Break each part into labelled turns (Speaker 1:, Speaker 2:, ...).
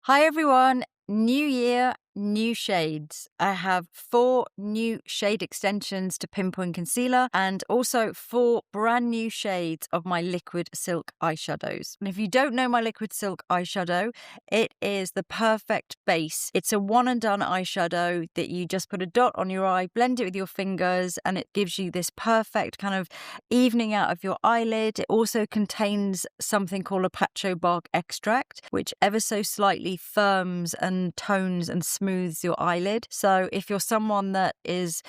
Speaker 1: Hi everyone, new year, new shades. I have 4 new shade extensions to Pinpoint Concealer and also 4 brand new shades of my liquid silk eyeshadows. And if you don't know my liquid silk eyeshadow, it is the perfect base. It's a one and done eyeshadow that you just put a dot on your eye, blend it with your fingers, and it gives you this perfect kind of evening out of your eyelid. It also contains something called a patcho bark extract, which ever so slightly firms and tones and smooths your eyelid. So if you're someone that is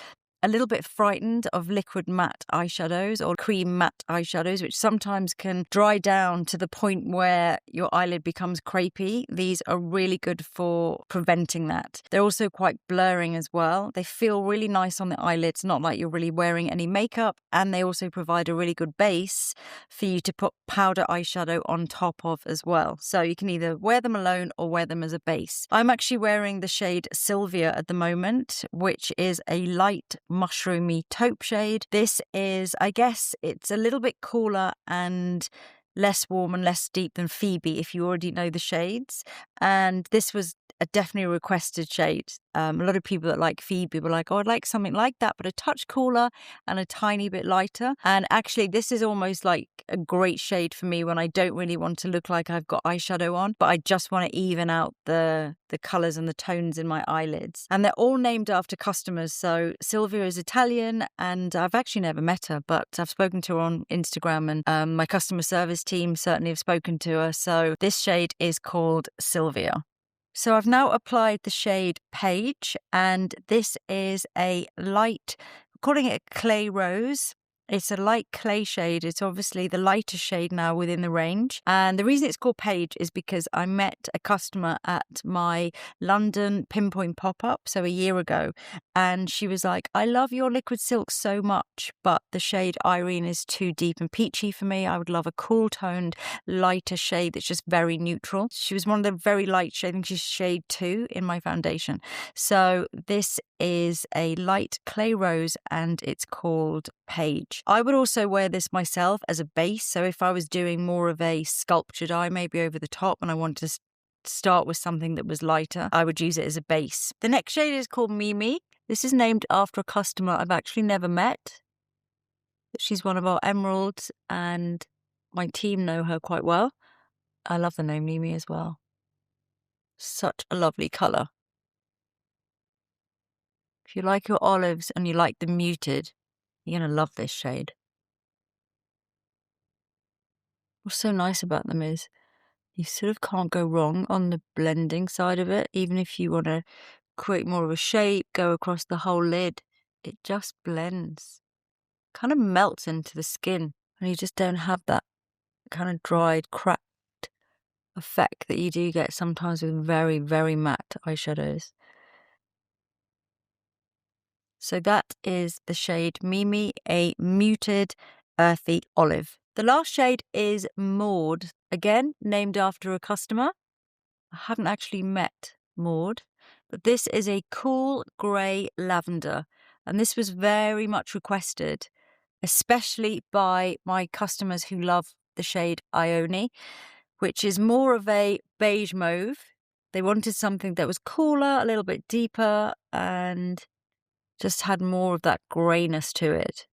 Speaker 1: a little bit frightened of liquid matte eyeshadows or cream matte eyeshadows, which sometimes can dry down to the point where your eyelid becomes crepey, these are really good for preventing that. They're also quite blurring as well. They feel really nice on the eyelids, not like you're really wearing any makeup, and they also provide a really good base for you to put powder eyeshadow on top of as well. So you can either wear them alone or wear them as a base. I'm actually wearing the shade Sylvia at the moment, which is a light mushroomy taupe shade. This is, I guess, it's a little bit cooler and less warm and less deep than Phoebe if you already know the shades. And this was a definitely requested shade. A lot of people that like Phoebe were like, oh, I'd like something like that, but a touch cooler and a tiny bit lighter. And actually, this is almost like a great shade for me when I don't really want to look like I've got eyeshadow on, but I just want to even out the colours and the tones in my eyelids. And they're all named after customers. So Sylvia is Italian, and I've actually never met her, but I've spoken to her on Instagram, and my customer service team certainly have spoken to her. So this shade is called Sylvia. So I've now applied the shade Paige, and this is a light, I'm calling it clay rose. It's a light clay shade. It's obviously the lighter shade now within the range. And the reason it's called Paige is because I met a customer at my London Pinpoint pop-up, so a year ago. And she was like, I love your liquid silk so much, but the shade Irene is too deep and peachy for me. I would love a cool toned, lighter shade that's just very neutral. She was one of the very light shades. I think she's shade 2 in my foundation. So this is a light clay rose and it's called Paige. I would also wear this myself as a base. So if I was doing more of a sculptured eye, maybe over the top, and I wanted to start with something that was lighter, I would use it as a base. The next shade is called Mimi. This is named after a customer I've actually never met. She's one of our emeralds and my team know her quite well. I love the name Mimi as well. Such a lovely colour. If you like your olives and you like the muted, you're going to love this shade. What's so nice about them is you sort of can't go wrong on the blending side of it. Even if you want to create more of a shape, go across the whole lid, it just blends. Kind of melts into the skin, and you just don't have that kind of dried, cracked effect that you do get sometimes with very, very matte eyeshadows. So that is the shade Mimi, a muted, earthy olive. The last shade is Maude, again named after a customer. I haven't actually met Maude, but this is a cool grey lavender, and this was very much requested, especially by my customers who love the shade Ione, which is more of a beige mauve. They wanted something that was cooler, a little bit deeper, and just had more of that greyness to it.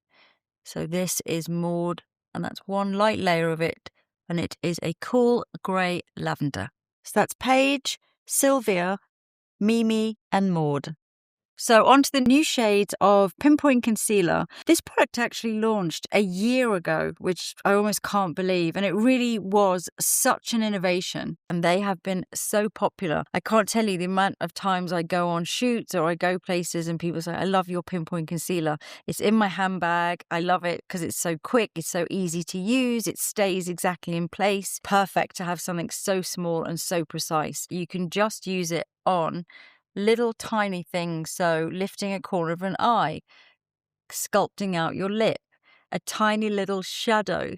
Speaker 1: So this is Maude, and that's one light layer of it, and it is a cool grey lavender. So that's Paige, Sylvia, Mimi, and Maude. So onto the new shades of Pinpoint Concealer. This product actually launched a year ago, which I almost can't believe. And it really was such an innovation. And they have been so popular. I can't tell you the amount of times I go on shoots or I go places and people say, I love your Pinpoint Concealer. It's in my handbag. I love it because it's so quick. It's so easy to use. It stays exactly in place. Perfect to have something so small and so precise. You can just use it on little tiny things, so lifting a corner of an eye, sculpting out your lip, a tiny little shadow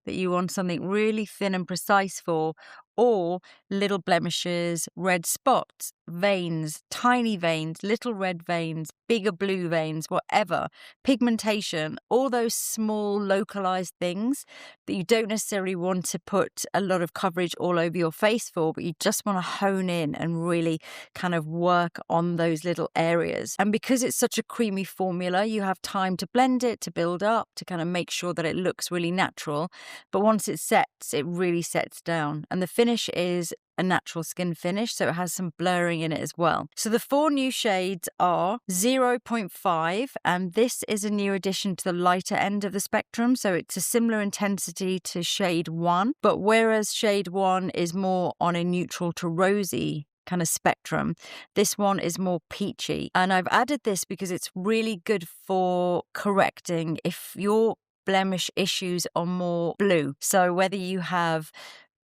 Speaker 1: that you want something really thin and precise for, or little blemishes, red spots, veins, tiny veins, little red veins, bigger blue veins, whatever, pigmentation, all those small localized things that you don't necessarily want to put a lot of coverage all over your face for, but you just want to hone in and really kind of work on those little areas. And because it's such a creamy formula, you have time to blend it, to build up, to kind of make sure that it looks really natural. But once it sets, it really sets down. And the finish is a natural skin finish, so it has some blurring in it as well. So the 4 new shades are 0.5, and this is a new addition to the lighter end of the spectrum, so it's a similar intensity to shade 1, but whereas shade 1 is more on a neutral to rosy kind of spectrum, this one is more peachy. And I've added this because it's really good for correcting if your blemish issues are more blue. So whether you have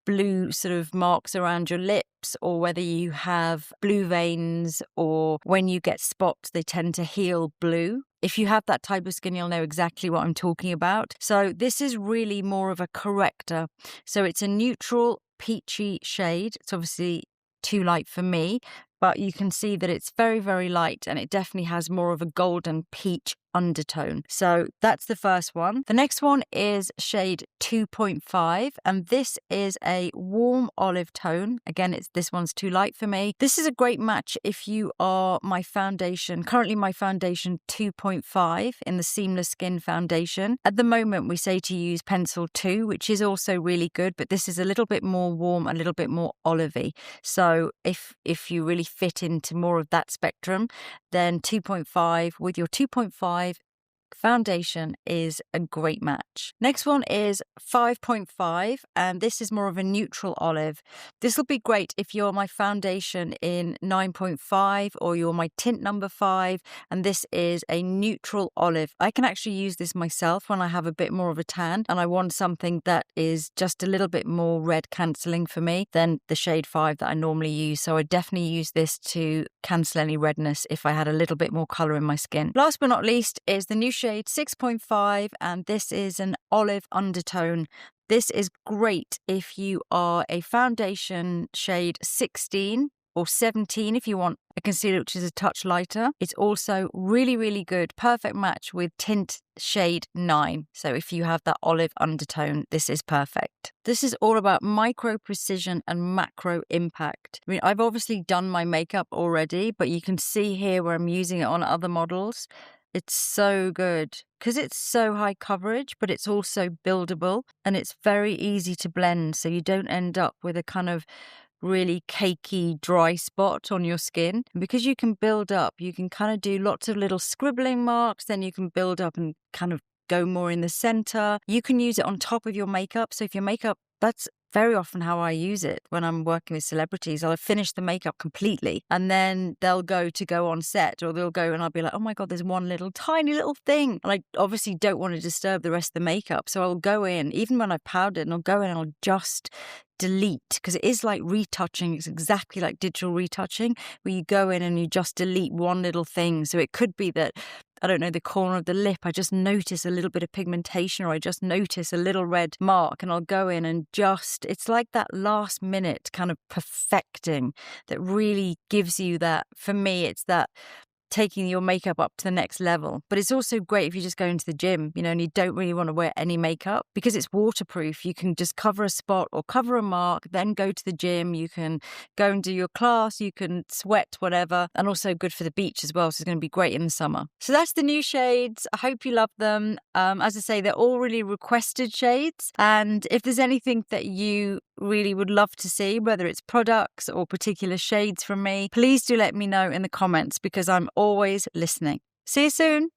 Speaker 1: blue sort of marks around your lips, or whether you have blue veins, or when you get spots, they tend to heal blue. If you have that type of skin, you'll know exactly what I'm talking about. So this is really more of a corrector. So it's a neutral peachy shade. It's obviously too light for me, but you can see that it's very, very light, and it definitely has more of a golden peach undertone. So that's the first one. The next one is shade 2.5, and this is a warm olive tone. Again, this one's too light for me. This is a great match if you are currently my foundation 2.5 in the Seamless Skin foundation. At the moment, we say to use pencil 2, which is also really good, but this is a little bit more warm, a little bit more olivey. So if you really fit into more of that spectrum, then 2.5 with your 2.5 foundation is a great match. Next one is 5.5, and this is more of a neutral olive. This will be great if you're my foundation in 9.5 or you're my tint number 5, and this is a neutral olive. I can actually use this myself when I have a bit more of a tan and I want something that is just a little bit more red cancelling for me than the shade 5 that I normally use. So I definitely use this to cancel any redness if I had a little bit more colour in my skin. Last but not least is the new shade 6.5, and this is an olive undertone. This is great if you are a foundation shade 16 or 17 if you want a concealer which is a touch lighter. It's also really, really good. Perfect match with tint shade 9. So if you have that olive undertone, this is perfect. This is all about micro precision and macro impact. I mean, I've obviously done my makeup already, but you can see here where I'm using it on other models. It's so good because it's so high coverage, but it's also buildable and it's very easy to blend. So you don't end up with a kind of really cakey, dry spot on your skin. And because you can build up, you can kind of do lots of little scribbling marks, then you can build up and kind of go more in the center. You can use it on top of your makeup. So if your makeup, that's very often how I use it when I'm working with celebrities. I'll finish the makeup completely and then they'll go on set, or they'll go and I'll be like, oh my God, there's one little tiny little thing. And I obviously don't want to disturb the rest of the makeup. So I'll go in, even when I've powdered, and I'll go in and I'll just delete, because it is like retouching. It's exactly like digital retouching, where you go in and you just delete one little thing. So it could be that, I don't know, the corner of the lip, I just notice a little bit of pigmentation, or I just notice a little red mark, and I'll go in and it's like that last minute kind of perfecting that really gives you that. For me, it's that taking your makeup up to the next level. But it's also great if you just go into the gym, and you don't really want to wear any makeup because it's waterproof. You can just cover a spot or cover a mark, then go to the gym. You can go and do your class, you can sweat, whatever, and also good for the beach as well. So it's going to be great in the summer. So that's the new shades. I hope you love them. As I say, they're all really requested shades. And if there's anything that you really would love to see, whether it's products or particular shades from me, please do let me know in the comments, because I'm always listening. See you soon.